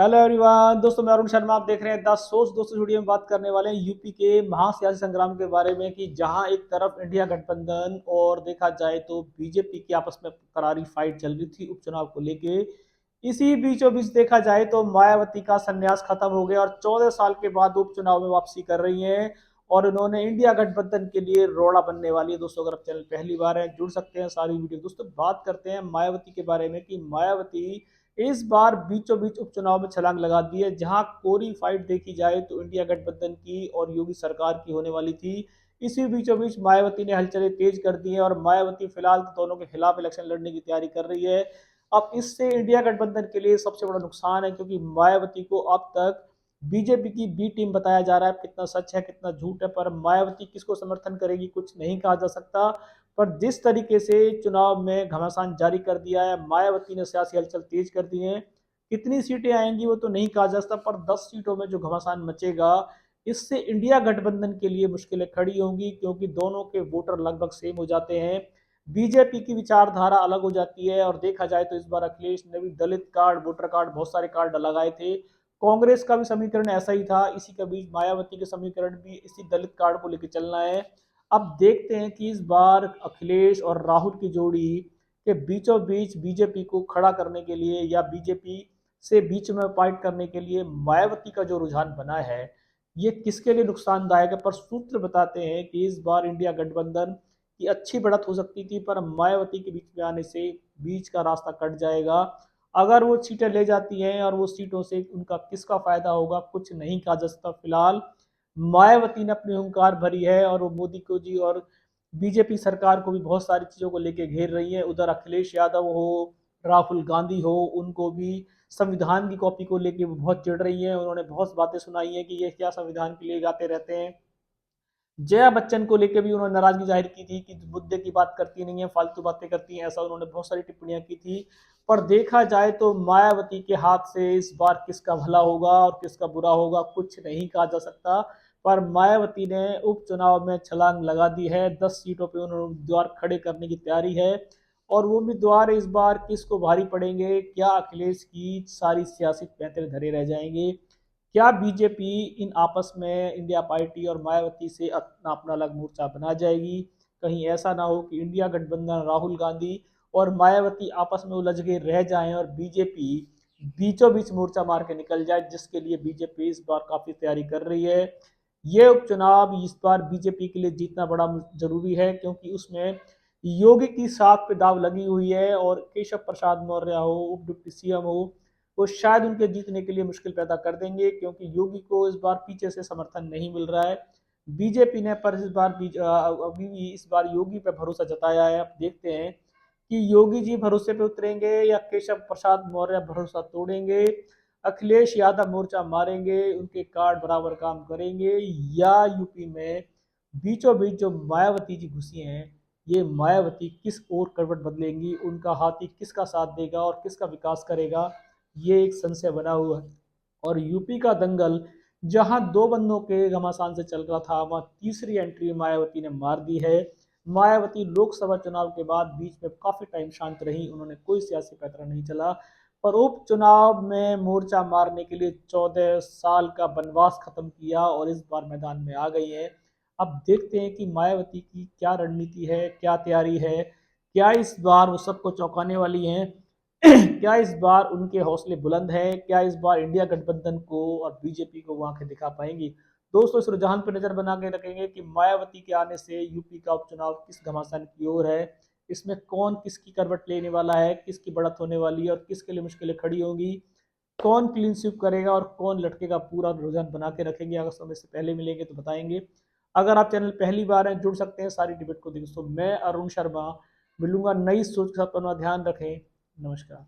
Hello everyone दोस्तों, मैं अरुण शर्मा। आप देख रहे हैं द सोच। दोस्तों, वीडियो में बात करने वाले हैं यूपी के महासियासी संग्राम के बारे में कि जहां एक तरफ इंडिया गठबंधन और देखा जाए तो बीजेपी की आपस में करारी फाइट चल रही थी उपचुनाव को लेके। इसी बीचों बीच देखा जाए तो मायावती का संन्यास खत्म हो गया और 14 साल के बाद उपचुनाव में वापसी कर रही हैं और उन्होंने इंडिया गठबंधन के लिए रोड़ा बनने वाली है। दोस्तों, अगर आप चैनल पहली बार है जुड़ सकते हैं सारी वीडियो। दोस्तों, बात करते हैं मायावती के बारे में कि मायावती इस बार बीचों बीच उपचुनाव में छलांग लगा दी है। जहां कोरी फाइट देखी जाए तो इंडिया गठबंधन की और योगी सरकार की होने वाली थी। इसी बीचों बीच मायावती ने हलचलें तेज कर दी हैं और मायावती फिलहाल तो दोनों के खिलाफ इलेक्शन लड़ने की तैयारी कर रही है। अब इससे इंडिया गठबंधन के लिए सबसे बड़ा नुकसान है, क्योंकि मायावती को अब तक बीजेपी की बी टीम बताया जा रहा है। कितना सच है कितना झूठ है, पर मायावती किसको समर्थन करेगी कुछ नहीं कहा जा सकता। पर जिस तरीके से चुनाव में घमासान जारी कर दिया है, मायावती ने सियासी हलचल तेज कर दी है। कितनी सीटें आएंगी वो तो नहीं कहा जा सकता, पर 10 सीटों में जो घमासान मचेगा, इससे इंडिया गठबंधन के लिए मुश्किलें खड़ी होंगी, क्योंकि दोनों के वोटर लगभग सेम हो जाते हैं। बीजेपी की विचारधारा अलग हो जाती है और देखा जाए तो इस बार अखिलेश ने भी दलित कार्ड, वोटर कार्ड, बहुत सारे कार्ड लगाए थे। कांग्रेस का भी समीकरण ऐसा ही था। इसी के बीच मायावती के समीकरण भी इसी दलित कार्ड को लेकर चलना है। अब देखते हैं कि इस बार अखिलेश और राहुल की जोड़ी के बीचों बीच बीजेपी को खड़ा करने के लिए या बीजेपी से बीच में फाइट करने के लिए मायावती का जो रुझान बना है, ये किसके लिए नुकसानदायक है। पर सूत्र बताते हैं कि इस बार इंडिया गठबंधन की अच्छी बढ़त हो सकती थी, पर मायावती के बीच में आने से बीच का रास्ता कट जाएगा। अगर वो सीटें ले जाती हैं और वो सीटों से उनका किसका फायदा होगा कुछ नहीं कहा जा सकता। फिलहाल मायावती ने अपनी हुंकार भरी है और वो मोदी को जी और बीजेपी सरकार को भी बहुत सारी चीजों को लेके घेर रही है। उधर अखिलेश यादव हो, राहुल गांधी हो, उनको भी संविधान की कॉपी को लेके वो बहुत चिढ़ रही है। उन्होंने बहुत बातें सुनाई है कि ये क्या संविधान के लिए गाते रहते हैं। जया बच्चन को लेकर भी उन्होंने नाराजगी जाहिर की थी कि मुद्दे की बात करती नहीं है, फालतू बातें करती हैं, ऐसा उन्होंने बहुत सारी टिप्पणियां की थी। पर देखा जाए तो मायावती के हाथ से इस बार किसका भला होगा और किसका बुरा होगा कुछ नहीं कहा जा सकता। पर मायावती ने उपचुनाव में छलांग लगा दी है। 10 सीटों पे उन्होंने उम्मीदवार खड़े करने की तैयारी है और वो उम्मीदवार इस बार किसको भारी पड़ेंगे। क्या अखिलेश की सारी सियासी पैंतरे धरे रह जाएंगे? क्या बीजेपी इन आपस में इंडिया पार्टी और मायावती से अपना अपना अलग मोर्चा बना जाएगी? कहीं ऐसा ना हो कि इंडिया गठबंधन राहुल गांधी और मायावती आपस में उलझ के रह जाएं और बीजेपी बीचों बीच मोर्चा मार के निकल जाए, जिसके लिए बीजेपी इस बार काफी तैयारी कर रही है। ये उपचुनाव इस बार बीजेपी के लिए जीतना बड़ा जरूरी है, क्योंकि उसमें योगी की साख पे दाव लगी हुई है और केशव प्रसाद मौर्य हो, उप डिप्टी सीएम हो, वो शायद उनके जीतने के लिए मुश्किल पैदा कर देंगे, क्योंकि योगी को इस बार पीछे से समर्थन नहीं मिल रहा है। बीजेपी ने पर इस बार अभी भी इस बार योगी पे भरोसा जताया है। अब देखते हैं कि योगी जी भरोसे पे उतरेंगे या केशव प्रसाद मौर्य भरोसा तोड़ेंगे। अखिलेश यादव मोर्चा मारेंगे, उनके कार्ड बराबर काम करेंगे, या यूपी में बीचों बीच जो मायावती जी घुसी हैं, ये मायावती किस ओर करवट बदलेंगी, उनका हाथी किसका साथ देगा और किसका विकास करेगा, ये एक संशय बना हुआ है। और यूपी का दंगल जहां दो बंदों के घमासान से चल रहा था, वहां तीसरी एंट्री मायावती ने मार दी है। मायावती लोकसभा चुनाव के बाद बीच में काफी टाइम शांत रही, उन्होंने कोई सियासी पैंतरा नहीं चला। पर उपचुनाव में मोर्चा मारने के लिए 14 साल का वनवास खत्म किया और इस बार मैदान में आ गई है। अब देखते हैं कि मायावती की क्या रणनीति है, क्या तैयारी है, क्या इस बार वो सबको चौंकाने वाली है। क्या इस बार उनके हौसले बुलंद हैं? क्या इस बार इंडिया गठबंधन को और बीजेपी को वो आंखें दिखा पाएंगी? दोस्तों, इस रुझान पर नजर बना के रखेंगे कि मायावती के आने से यूपी का उपचुनाव किस घमासान की ओर है, इसमें कौन किसकी करवट लेने वाला है, किसकी बढ़त होने वाली है और किसके लिए मुश्किलें खड़ी होंगी, कौन क्लीन स्वीप करेगा और कौन लटकेगा। पूरा रुझान बना के रखेंगे। अगर समय से पहले मिलेंगे तो बताएंगे। अगर आप चैनल पहली बार हैं जुड़ सकते हैं सारी डिबेट को। दोस्तों, मैं अरुण शर्मा मिलूंगा नई सोच के साथ। अपना ध्यान रखें। नमस्कार।